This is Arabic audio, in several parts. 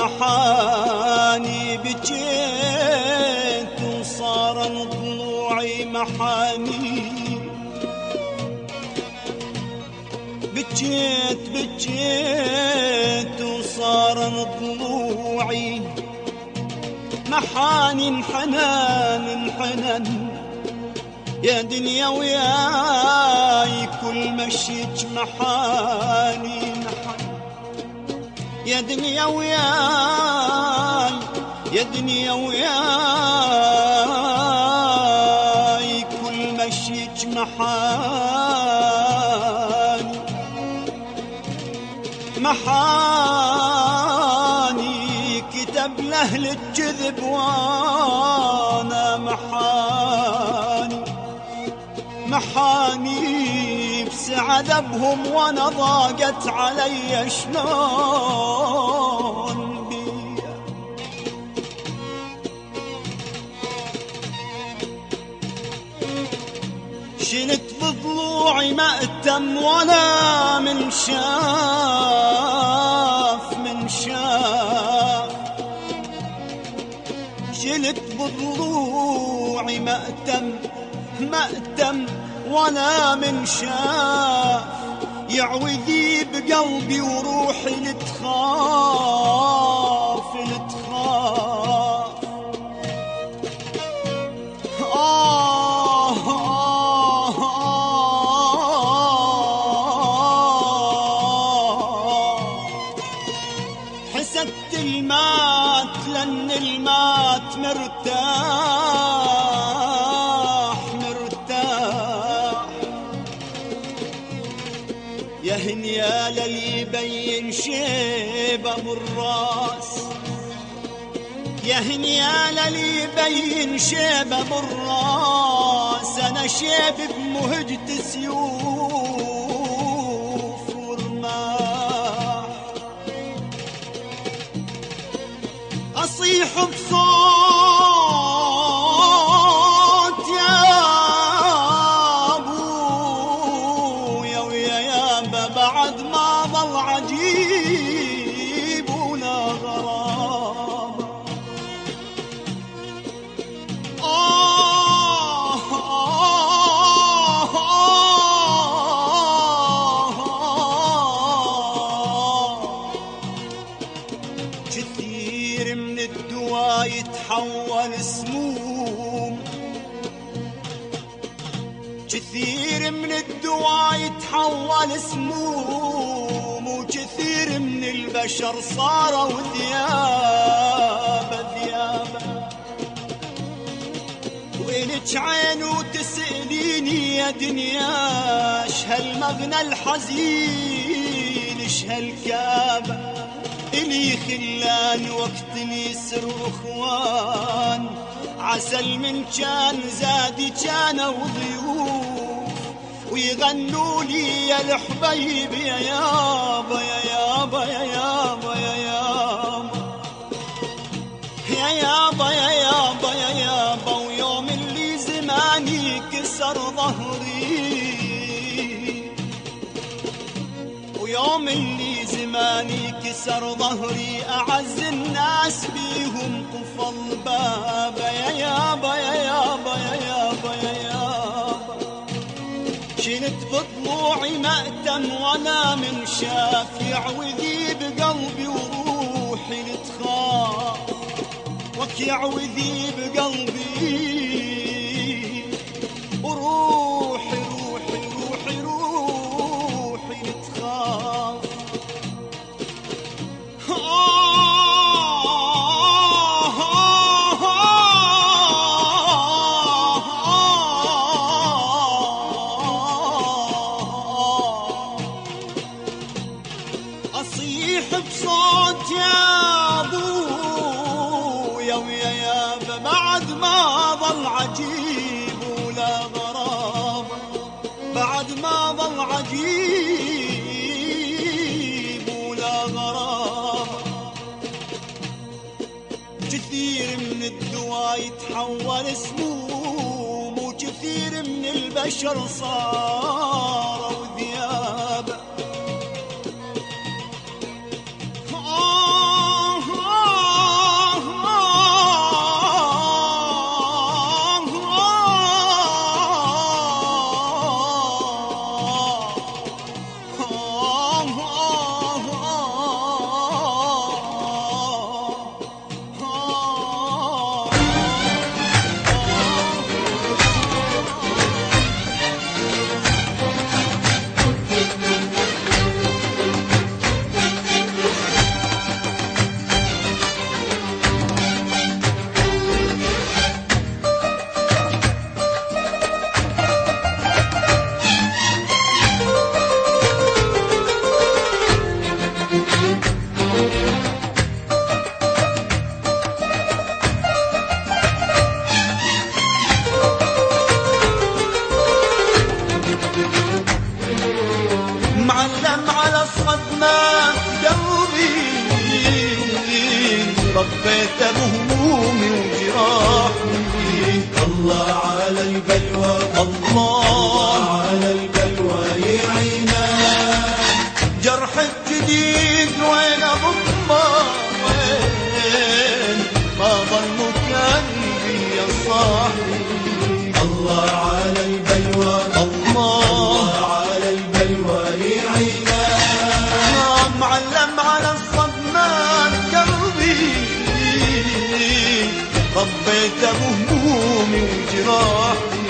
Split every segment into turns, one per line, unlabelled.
محاني بجيت وصار ضلوعي محاني، بجيت وصار ضلوعي محاني. انحنن يا دنيا وياي كل مشيك محاني. يا دنيا وياي، يا دنيا وياي كل مشيك محاني. محاني كتب لأهل الكذب وانا محاني. محاني بسعد بهم وانا ضاقت علي شلون بيا. شلت بضلوعي مأتم ولا من شاف من شاف. شلت بضلوعي مأتم ولا من شاف. يعوذي بقلبي وروحي لتخاف. حسدت المات لأن المات مرتاح. يا هنيا للي يبين شيبة بالراس. يا هنيا للي يبين شيبة بالراس. أنا شيب بمهجة سيوف ورماح. أصيح بصوت يا أبويا ويا يابا بعد ما ظل عجيب ولا غرابة. كثير من الدواء يتحول سموم. كثير من الدواء يتحول سموم. وكثير من البشر صاروا ذيابة. وإلك عين وتسأليني يا دنيا اش هالمغنى الحزين، اش هالكابة إلي خلان وقت اليسر واخوان. عسل من كان زادي كان وضيوف ويغنوا لي يا الحبيب يا يابا يا يابا يا يابا يا يابا يا يابا يا يابا يا يابا. ويوم اللي زماني كسر ظهري، ويوم اللي زماني كسر ظهري أعز الناس بيهم قفل بابا. يا يابا يا يابا يا يابا يا يابا. شلت بضلوعي مأتم ولا من شاف. يعوذي بقلبي وروحي لتخاف. وك يعوذي بقلبي وروحي روحي لتخاف. أصيح بصوت يا أبويا ويا يابا بعد ما ظل عجيب ولا غرابة. بعد ما ظل عجيب ولا غرابة. كثير من الدواء يتحول سموم. وكثير من البشر صاروا ذيابة. ربيت بهمومي وجراحي.
الله على البلوى،
الله
على البلوى يعينا.
جرح الجديد وين ضمه وين ما ظل قلبي يا صاحبي.
الله على البلوى،
الله
على البلوى يعينا.
معلم على الصدمان قلبي ربيت بهمومي وجراحي.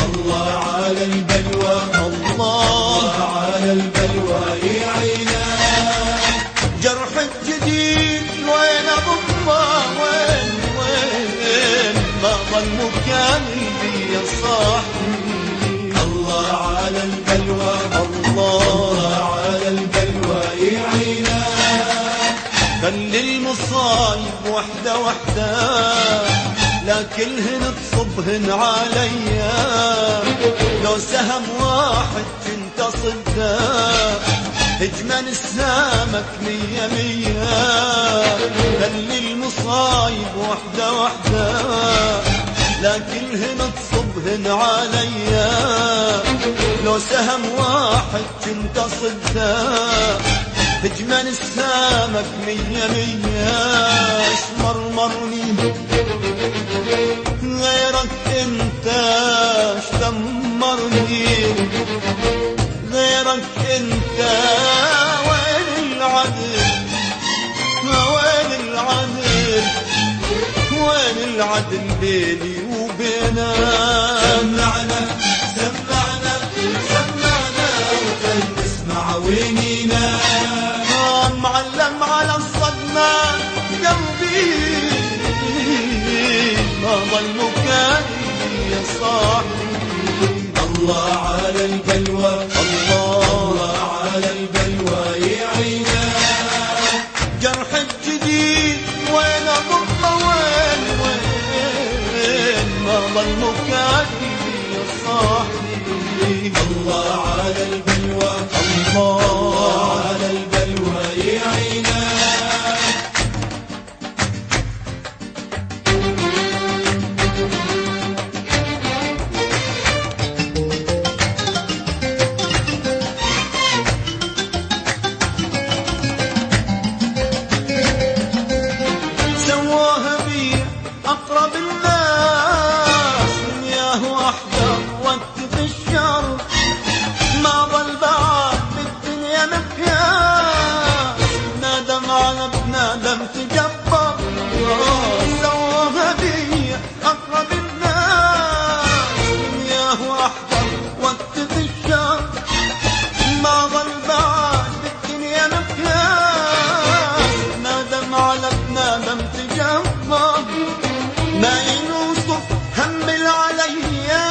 الله على البلوى،
الله
على البلوى يعينا.
جرح الجديد وين ضمه وين ما ظل قلبي يا صاحبي.
الله على البلوى،
الله
على البلوى يعينا.
خلي المصايب وحدة وحدة لا كلهن تصبهن عليا. لو سهم واحد كنت صده هجمن السامك مية مية. خلي المصايب وحدة وحدة لا كلهن تصبهن عليا. لو سهم واحد كنت صده هجمن السامك مية مية. اشمرمرني غيرك انت اشتمرني غيرك انت. وين العدل وين العدل وين العدل بيني وبينك.
سمعنا سمعنا سمعنا وخل نسمع وينينا.
معلم على الصدمة قلبي ما ظل مكاني يا صاحبي.
الله على البلوى،
الله
على البلوى يعينا.
جرح الجديد وين ضمه وين ما ظل مكاني يا صاحبي.
الله على البلوى،
الله
على البلوى يعينا.
سواها بي أقرب الناس دنياه أحذر وقت الشر. ما ظل بعد بالدنيا مقياس نادم على بنادم تجبر. سواها بي أقرب الناس دنياه أحذر وقت الشر. ما ظل بعد بالدنيا مقياس نادم على بنادم تجبر. ما ينوصف هم العليا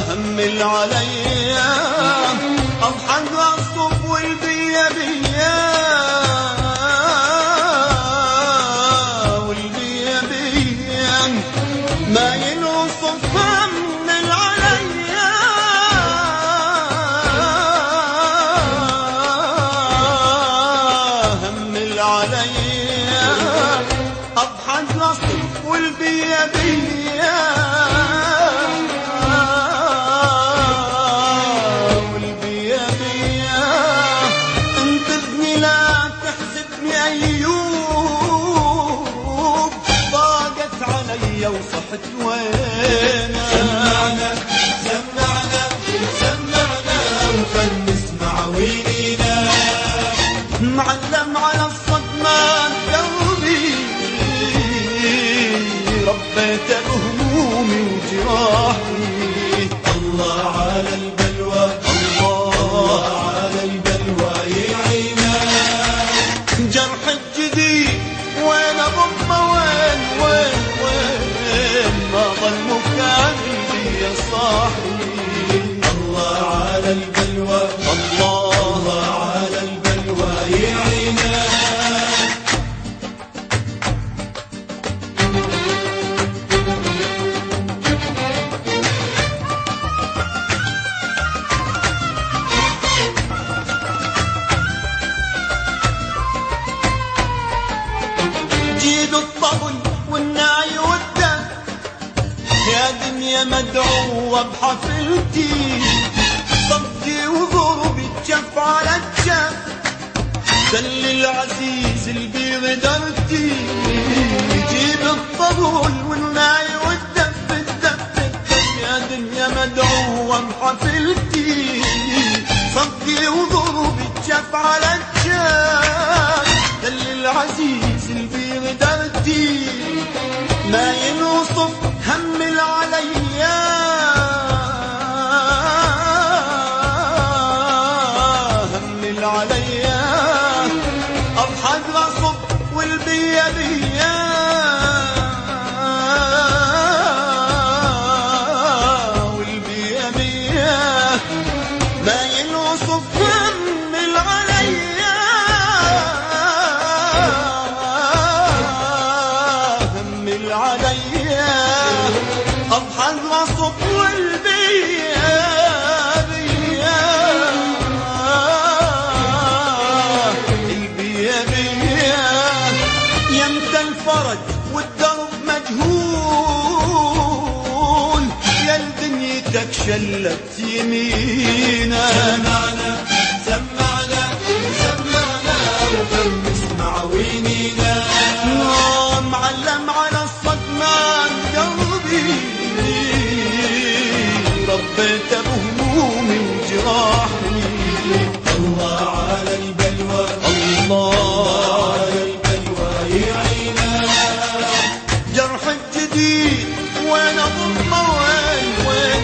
هم العليا. اضحك الصف والبيا بيا والبيا بيا. ما ينوصف هم العليا هم العليا. اضحك الصف والبيا بيا والبيا بيا. انقذني لا تحسدني ايوب ضاقت علي وصحت وينك.
سمعنا سمعنا سمعنا وخل نسمع وينينا.
معلم على الصدمان قلبي ربيت بهمومي وجراحي.
الله على البلوى،
الله
على البلوى يعينا.
جرح الجديد وين ضمه وين ما ظل مكاني يا صاحبي.
الله على البلوى،
الله
على البلوى يعينا.
يا دنيا مدعوة بحفلتي، صدي وضربي الجف على الجف، دل العزيز اللي بغدرتي، يجيب الطبول والناي والدف الدف الدف. يا دنيا مدعوة بحفلتي، صدي وضربي الجف على الجف، دل العزيز اللي بغدرتي، ما ينوصف هم العليا، هم العليا، أضحك غصب والبيا بيا، والبيا بيا، ما ينوصف هم العليا، هم العليا، أضحك غصب والبيا بيا، البيا بيا، يمتى الفرج والدرب مجهول، يا لدنيتك شلت يمينا.
سمعنا وكم نسمع وينينا،
معلم على الصدمان قلبي، ربيت بهمومي وجراحي.
الله على البلوى،
الله
على البلوى يعينا،
جرح الجديد وين اضمه، وين